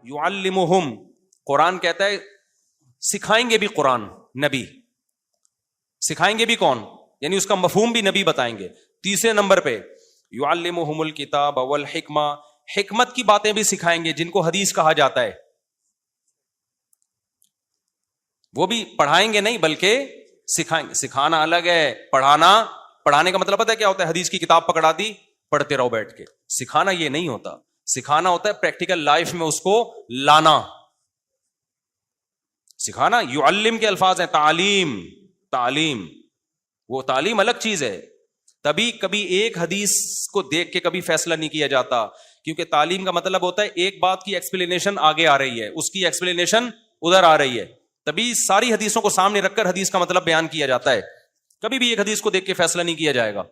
یعلمہم، قرآن کہتا ہے سکھائیں گے بھی قرآن، نبی سکھائیں گے بھی کون؟ یعنی اس کا مفہوم بھی نبی بتائیں گے. تیسرے نمبر پہ یعلمہم الکتاب والحکمہ، حکمت کی باتیں بھی سکھائیں گے جن کو حدیث کہا جاتا ہے. وہ بھی پڑھائیں گے نہیں بلکہ سکھائیں گے. سکھانا الگ ہے، پڑھانے کا مطلب پتہ ہے کیا ہوتا ہے؟ حدیث کی کتاب پکڑا دی، پڑھتے رہو بیٹھ کے. سکھانا یہ نہیں ہوتا. سکھانا ہوتا ہے پریکٹیکل لائف میں اس کو لانا. سکھانا یعلم کے الفاظ ہیں، تعلیم، وہ تعلیم الگ چیز ہے. تبھی کبھی ایک حدیث کو دیکھ کے کبھی فیصلہ نہیں کیا جاتا، کیونکہ تعلیم کا مطلب ہوتا ہے ایک بات کی ایکسپلینیشن آگے آ رہی ہے، اس کی ایکسپلینیشن ادھر آ رہی ہے، تبھی ساری حدیثوں کو سامنے رکھ کر حدیث کا مطلب بیان کیا جاتا ہے. کبھی بھی ایک حدیث کو دیکھ کے فیصلہ نہیں کیا جائے گا.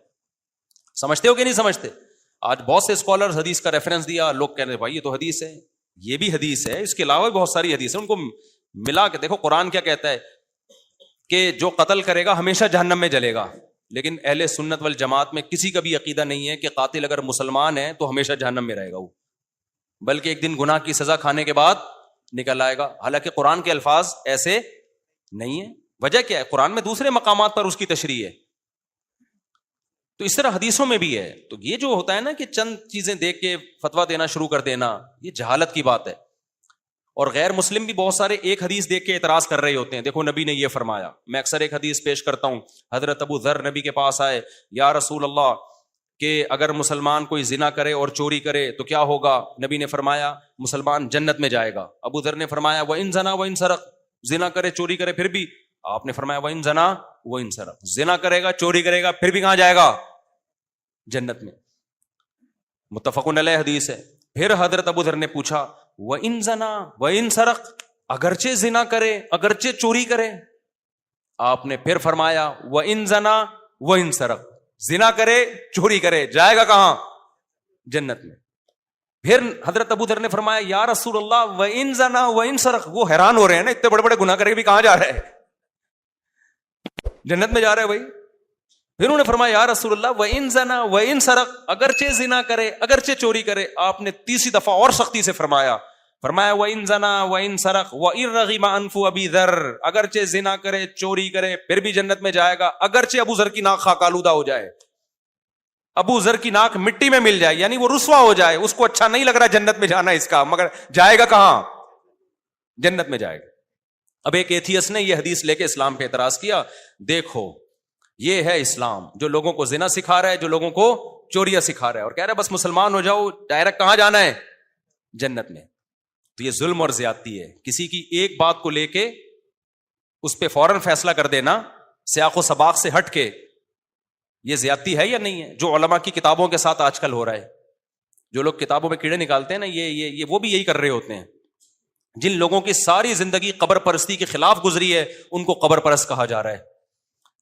سمجھتے ہو کہ نہیں سمجھتے؟ آج بہت سے اسکالر حدیث کا ریفرنس دیا، لوگ کہہ رہے ہیں بھائی یہ تو حدیث ہے، یہ بھی حدیث ہے، اس کے علاوہ بھی بہت ساری حدیث ہیں، ان کو ملا کے دیکھو. قرآن کیا کہتا ہے کہ جو قتل کرے گا ہمیشہ جہنم میں جلے گا. لیکن اہل سنت والجماعت میں کسی کا بھی عقیدہ نہیں ہے کہ قاتل اگر مسلمان ہے تو ہمیشہ جہنم میں رہے گا وہ، بلکہ ایک دن گناہ کی سزا کھانے کے بعد نکل آئے گا. حالانکہ قرآن کے الفاظ ایسے نہیں ہیں. وجہ کیا ہے؟ قرآن میں دوسرے مقامات پر اس کی تشریح ہے، تو اس طرح حدیثوں میں بھی ہے. تو یہ جو ہوتا ہے نا کہ چند چیزیں دیکھ کے فتویٰ دینا شروع کر دینا، یہ جہالت کی بات ہے. اور غیر مسلم بھی بہت سارے ایک حدیث دیکھ کے اعتراض کر رہے ہوتے ہیں، دیکھو نبی نے یہ فرمایا. میں اکثر ایک حدیث پیش کرتا ہوں، حضرت ابو ذر نبی کے پاس آئے، یا رسول اللہ کہ اگر مسلمان کوئی زنا کرے اور چوری کرے تو کیا ہوگا؟ نبی نے فرمایا مسلمان جنت میں جائے گا. ابو ذر نے فرمایا وَإِن زنا وَإِن سرق، زنا کرے چوری کرے پھر بھی؟ آپ نے فرمایا وَإِن زنا وَإِن سرق، زنا کرے گا چوری کرے گا پھر بھی کہاں جائے گا؟ جنت میں. متفقن علیہ حدیث ہے. پھر حضرت ابو ذر نے پوچھا وَإِن زنا وَإِن سرق، اگرچہ زنا کرے اگرچہ چوری کرے؟ آپ نے پھر فرمایا وَإِن زنا وَإِن سرق، زنا کرے چوری کرے جائے گا کہاں؟ جنت میں. پھر حضرت ابو ذر نے فرمایا یا رسول اللہ وَإِن زنا وَإِن سرق. وہ حیران ہو رہے ہیں نا، اتنے بڑے بڑے گناہ کرے بھی کہاں جا رہا ہے؟ جنت میں جا رہا ہے بھائی. پھر انہوں نے فرمایا یا رسول اللہ وَإِن زنا وَإِن سرق، اگرچہ زنا کرے اگرچہ چوری کرے. آپ نے تیسری دفعہ اور سختی سے فرمایا وَإِن زنا وَإِن سرق وَإِن رَغِمَ أَنْفُ أَبِي ذَرٍ، اگرچہ زنا کرے چوری کرے پھر بھی جنت میں جائے گا، اگرچہ ابو ذر کی ناک خاک آلودہ ہو جائے، ابو ذر کی ناک مٹی میں مل جائے، یعنی وہ رسوا ہو جائے، اس کو اچھا نہیں لگ رہا جنت میں جانا اس کا، مگر جائے گا کہاں؟ جنت میں جائے گا. اب ایک ایتھیس نے یہ حدیث لے کے اسلام پہ اعتراض کیا، دیکھو یہ ہے اسلام جو لوگوں کو زنا سکھا رہا ہے، جو لوگوں کو چوریاں سکھا رہا ہے، اور کہہ رہا ہے بس مسلمان ہو جاؤ ڈائریکٹ کہاں جانا ہے؟ جنت میں. تو یہ ظلم اور زیادتی ہے. کسی کی ایک بات کو لے کے اس پہ فوراً فیصلہ کر دینا سیاق و سباق سے ہٹ کے، یہ زیادتی ہے یا نہیں ہے؟ جو علماء کی کتابوں کے ساتھ آج کل ہو رہا ہے، جو لوگ کتابوں میں کیڑے نکالتے ہیں نا، یہ وہ بھی یہی کر رہے ہوتے ہیں. جن لوگوں کی ساری زندگی قبر پرستی کے خلاف گزری ہے ان کو قبر پرست کہا جا رہا ہے.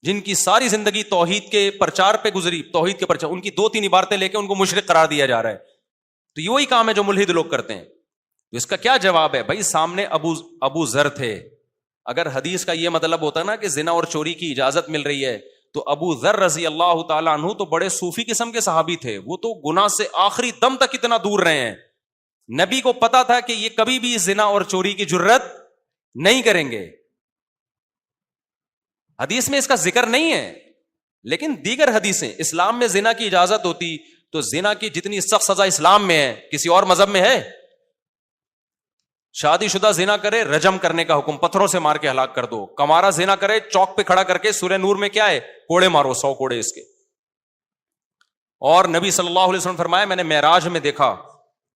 جن کی ساری زندگی توحید کے پرچار پہ گزری، توحید کے پرچار، ان کی 2-3 عبارتیں لے کے ان کو مشرک قرار دیا جا رہا ہے. تو یہ وہی کام ہے جو ملحد لوگ کرتے ہیں. تو اس کا کیا جواب ہے؟ بھائی سامنے ابو ذر تھے. اگر حدیث کا یہ مطلب ہوتا نا کہ زنا اور چوری کی اجازت مل رہی ہے تو ابو ذر رضی اللہ تعالیٰ عنہ تو بڑے صوفی قسم کے صحابی تھے، وہ تو گناہ سے آخری دم تک اتنا دور رہے ہیں. نبی کو پتا تھا کہ یہ کبھی بھی زنا اور چوری کی جرت نہیں کریں گے. حدیث میں اس کا ذکر نہیں ہے، لیکن دیگر حدیثیں، اسلام میں زنا کی اجازت ہوتی تو زنا کی جتنی سخت سزا اسلام میں ہے کسی اور مذہب میں ہے؟ شادی شدہ زنا کرے رجم کرنے کا حکم، پتھروں سے مار کے ہلاک کر دو. کمارا زنا کرے چوک پہ کھڑا کر کے سورہ نور میں کیا ہے؟ کوڑے مارو، 100 کوڑے اس کے. اور نبی صلی اللہ علیہ وسلم فرمایا میں نے معراج میں دیکھا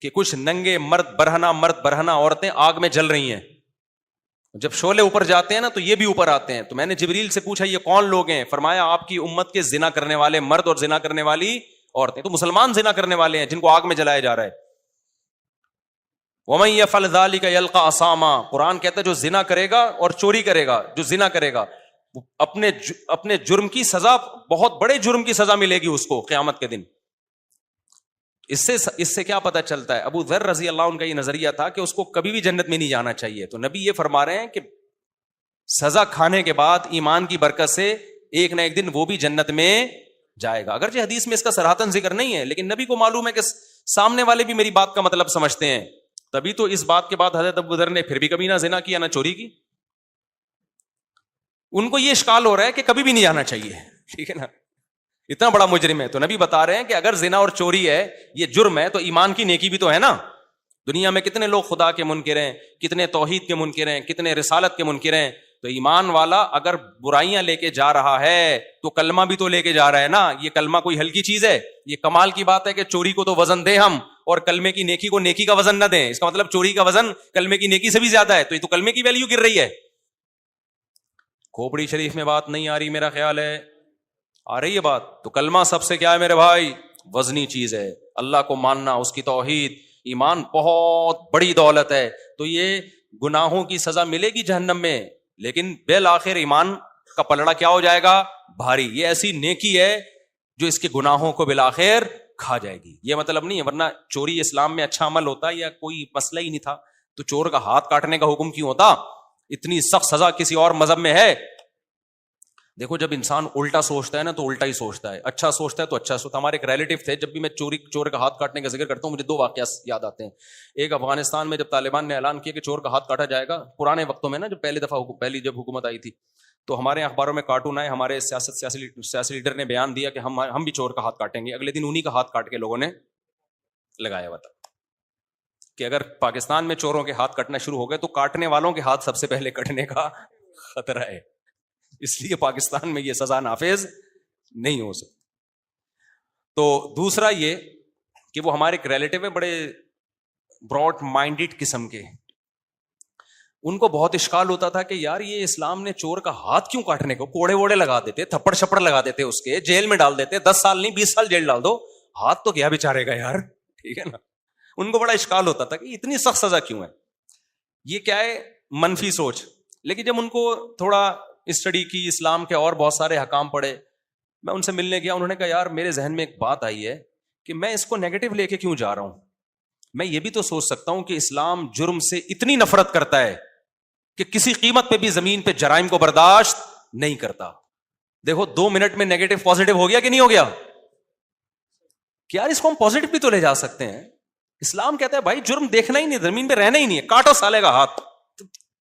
کہ کچھ ننگے مرد برہنہ عورتیں آگ میں جل رہی ہیں. جب شعلے اوپر جاتے ہیں نا تو یہ بھی اوپر آتے ہیں. تو میں نے جبریل سے پوچھا یہ کون لوگ ہیں؟ فرمایا آپ کی امت کے زنا کرنے والے مرد اور زنا کرنے والی عورتیں. تو مسلمان زنا کرنے والے ہیں جن کو آگ میں جلایا جا رہا ہے. وَمَن يَفْعَلْ ذَلِكَ يَلْقَ أَثَامًا، قرآن کہتا ہے جو زنا کرے گا اور چوری کرے گا، جو زنا کرے گا اپنے جرم کی سزا، بہت بڑے جرم کی سزا ملے گی اس کو قیامت کے دن. اس سے کیا پتا چلتا ہے؟ ابو ذر رضی اللہ عنہ کا یہ نظریہ تھا کہ اس کو کبھی بھی جنت میں نہیں جانا چاہیے. تو نبی یہ فرما رہے ہیں کہ سزا کھانے کے بعد ایمان کی برکت سے ایک نہ ایک دن وہ بھی جنت میں جائے گا. اگرچہ حدیث میں اس کا صراحتاً ذکر نہیں ہے، لیکن نبی کو معلوم ہے کہ سامنے والے بھی میری بات کا مطلب سمجھتے ہیں. تبھی تو اس بات کے بعد حضرت ابوذر نے پھر بھی کبھی نہ زنا کیا نہ چوری کی. ان کو یہ اشکال ہو رہا ہے کہ کبھی بھی نہیں آنا چاہیے, ٹھیک ہے نا, اتنا بڑا مجرم ہے. تو نبی بتا رہے ہیں کہ اگر زنا اور چوری ہے, یہ جرم ہے, تو ایمان کی نیکی بھی تو ہے نا. دنیا میں کتنے لوگ خدا کے منکر ہیں, کتنے توحید کے منکر ہیں, کتنے رسالت کے منکر ہیں. تو ایمان والا اگر برائیاں لے کے جا رہا ہے تو کلمہ بھی تو لے کے جا رہا ہے نا. یہ کلمہ کوئی ہلکی چیز ہے؟ یہ کمال کی بات ہے کہ چوری کو تو وزن دیں ہم, اور کلمے کی نیکی کو نیکی کا وزن نہ دیں. اس کا مطلب چوری کا وزن کلمے کی نیکی سے بھی زیادہ ہے, تو یہ تو کلمے کی ویلیو گر رہی ہے. کھوپڑی شریف میں بات نہیں آ رہی, میرا خیال ہے آ رہی ہے بات. تو کلمہ سب سے کیا ہے میرے بھائی؟ وزنی چیز ہے. اللہ کو ماننا, اس کی توحید, ایمان بہت بڑی دولت ہے. تو یہ گناہوں کی سزا ملے گی جہنم میں, لیکن بالآخر ایمان کا پلڑا کیا ہو جائے گا؟ بھاری. یہ ایسی نیکی ہے جو اس کے گناہوں کو بالآخر کھا جائے گی. یہ مطلب نہیں ہے, ورنہ چوری اسلام میں اچھا عمل ہوتا یا کوئی مسئلہ ہی نہیں تھا تو چور کا ہاتھ کاٹنے کا حکم کیوں ہوتا؟ اتنی سخت سزا کسی اور مذہب میں ہے؟ دیکھو جب انسان الٹا سوچتا ہے نا تو الٹا ہی سوچتا ہے, اچھا سوچتا ہے تو اچھا سوچتا ہے. ہمارے ایک ریلیٹو تھے, جب بھی میں چور کا ہاتھ کاٹنے کا ذکر کرتا ہوں مجھے دو واقعات یاد آتے ہیں. ایک افغانستان میں جب طالبان نے اعلان کیا کہ چور کا ہاتھ کاٹا جائے گا, پرانے وقتوں میں نا, جب پہلی جب حکومت آئی تھی, تو ہمارے اخباروں میں کارٹون آئے, ہمارے سیاسی لیڈر نے بیان دیا کہ ہم بھی چور کا ہاتھ کاٹیں گے. اگلے دن انہی کا ہاتھ کاٹ کے لوگوں نے لگایا ہوا تھا کہ اگر پاکستان میں چوروں کے ہاتھ کٹنا شروع ہو گئے تو کاٹنے والوں کے ہاتھ سب سے پہلے کٹنے کا خطرہ ہے, اس لیے پاکستان میں یہ سزا نافذ نہیں ہو سکتی. تو دوسرا یہ کہ وہ ہمارے ایک ریلیٹو ہے, بڑے براڈ مائنڈڈ قسم کے, ان کو بہت اشکال ہوتا تھا کہ یار یہ اسلام نے چور کا ہاتھ کیوں کاٹنے کو, کوڑے ووڑے لگا دیتے, تھپڑ چھپڑ لگا دیتے, اس کے جیل میں ڈال دیتے, 10 سال نہیں 20 سال جیل ڈال دو, ہاتھ تو کیا بےچارے گا یار, ٹھیک ہے نا. ان کو بڑا اشکال ہوتا تھا کہ اتنی سخت سزا کیوں ہے, یہ کیا ہے منفی سوچ. لیکن جب ان کو تھوڑا اسٹڈی کی, اسلام کے اور بہت سارے حکام پڑھے, میں ان سے ملنے گیا, انہوں نے کہا یار میرے ذہن میں ایک بات آئی ہے کہ میں اس کو نیگیٹو لے کے کیوں جا رہا ہوں. میں یہ بھی تو سوچ سکتا ہوں کہ اسلام جرم سے اتنی نفرت کرتا ہے کہ کسی قیمت پہ بھی زمین پہ جرائم کو برداشت نہیں کرتا. دیکھو 2 منٹ میں نیگیٹو پازیٹو ہو گیا کہ نہیں ہو گیا؟ کہ یار اس کو ہم پازیٹو بھی تو لے جا سکتے ہیں. اسلام کہتا ہے بھائی جرم دیکھنا ہی نہیں, زمین پہ رہنا ہی نہیں ہے, کاٹو سالے کا ہاتھ,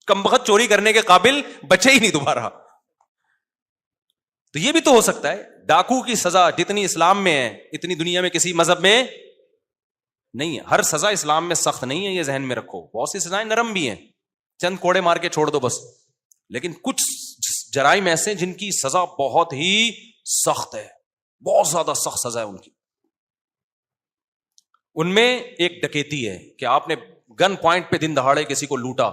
کم بخت چوری کرنے کے قابل بچے ہی نہیں دوبارہ. تو یہ بھی تو ہو سکتا ہے. ڈاکو کی سزا جتنی اسلام میں ہے اتنی دنیا میں کسی مذہب میں نہیں ہے. ہر سزا اسلام میں سخت نہیں ہے, یہ ذہن میں رکھو. بہت سی سزائیں نرم بھی ہیں, چند کوڑے مار کے چھوڑ دو بس. لیکن کچھ جرائم ایسے جن کی سزا بہت ہی سخت ہے, بہت زیادہ سخت سزا ہے ان کی. ان میں ایک ڈکیتی ہے کہ آپ نے گن پوائنٹ پہ دن دہاڑے کسی کو لوٹا,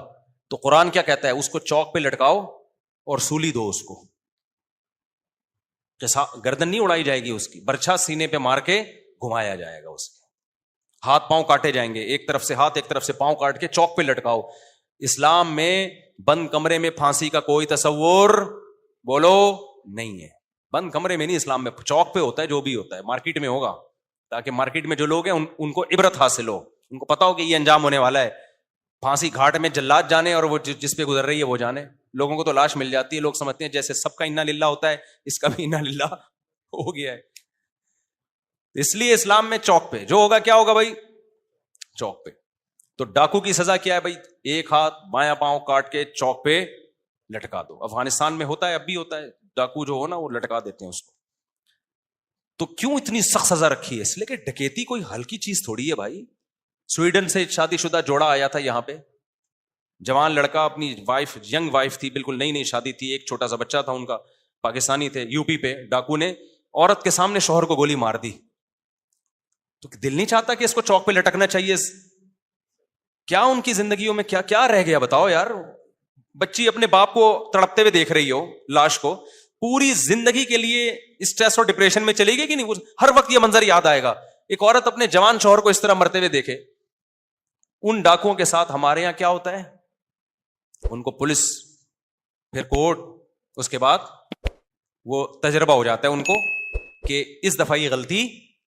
تو قرآن کیا کہتا ہے؟ اس کو چوک پہ لٹکاؤ اور سولی دو اس کو, گردن نہیں اڑائی جائے گی اس کی, برچھا سینے پہ مار کے گھمایا جائے گا اس کے, ہاتھ پاؤں کاٹے جائیں گے, ایک طرف سے ہاتھ ایک طرف سے پاؤں کاٹ کے چوک پہ لٹکاؤ. اسلام میں بند کمرے میں پھانسی کا کوئی تصور بولو نہیں ہے. بند کمرے میں نہیں, اسلام میں چوک پہ ہوتا ہے, جو بھی ہوتا ہے مارکیٹ میں ہوگا, تاکہ مارکیٹ میں جو لوگ ہیں ان کو عبرت حاصل ہو, ان کو پتا ہو کہ یہ انجام ہونے والا ہے. پھانسی گھاٹ میں جلاد جانے اور وہ جس پہ گزر رہی ہے وہ جانے. لوگوں کو تو لاش مل جاتی ہے, لوگ سمجھتے ہیں جیسے سب کا انا للہ ہوتا ہے, اس کا بھی انا للہ ہو گیا ہے. اس لیے اسلام میں چوک پہ جو ہوگا کیا ہوگا بھائی؟ چوک پہ. تو ڈاکو کی سزا کیا ہے بھائی؟ ایک ہاتھ بایاں پاؤں کاٹ کے چوک پہ لٹکا دو. افغانستان میں ہوتا ہے, اب بھی ہوتا ہے, ڈاکو جو ہو نا وہ لٹکا دیتے ہیں اس کو. تو کیوں اتنی سخت سزا رکھی ہے؟ اس لیے کہ ڈکیتی کوئی ہلکی چیز تھوڑی ہے بھائی. سویڈن سے شادی شدہ جوڑا آیا تھا یہاں پہ, جوان لڑکا, اپنی وائف, ینگ وائف تھی, بالکل نئی نئی شادی تھی, ایک چھوٹا سا بچہ تھا ان کا, پاکستانی تھے. یو پی پہ ڈاکو نے عورت کے سامنے شوہر کو گولی مار دی. تو دل نہیں چاہتا کہ اس کو چوک پہ لٹکنا چاہیے؟ کیا ان کی زندگیوں میں کیا کیا رہ گیا بتاؤ یار. بچی اپنے باپ کو تڑپتے ہوئے دیکھ رہی ہو, لاش کو, پوری زندگی کے لیے اسٹریس اور ڈپریشن میں چلے گی کہ نہیں؟ ہر وقت یہ منظر یاد آئے گا. ایک عورت اپنے جوان شوہر کو اس طرح مرتے ہوئے دیکھے. ان ڈاکوؤں کے ساتھ ہمارے یہاں کیا ہوتا ہے؟ ان کو پولیس, پھر کورٹ, اس کے بعد وہ تجربہ ہو جاتا ہے ان کو کہ اس دفعہ یہ غلطی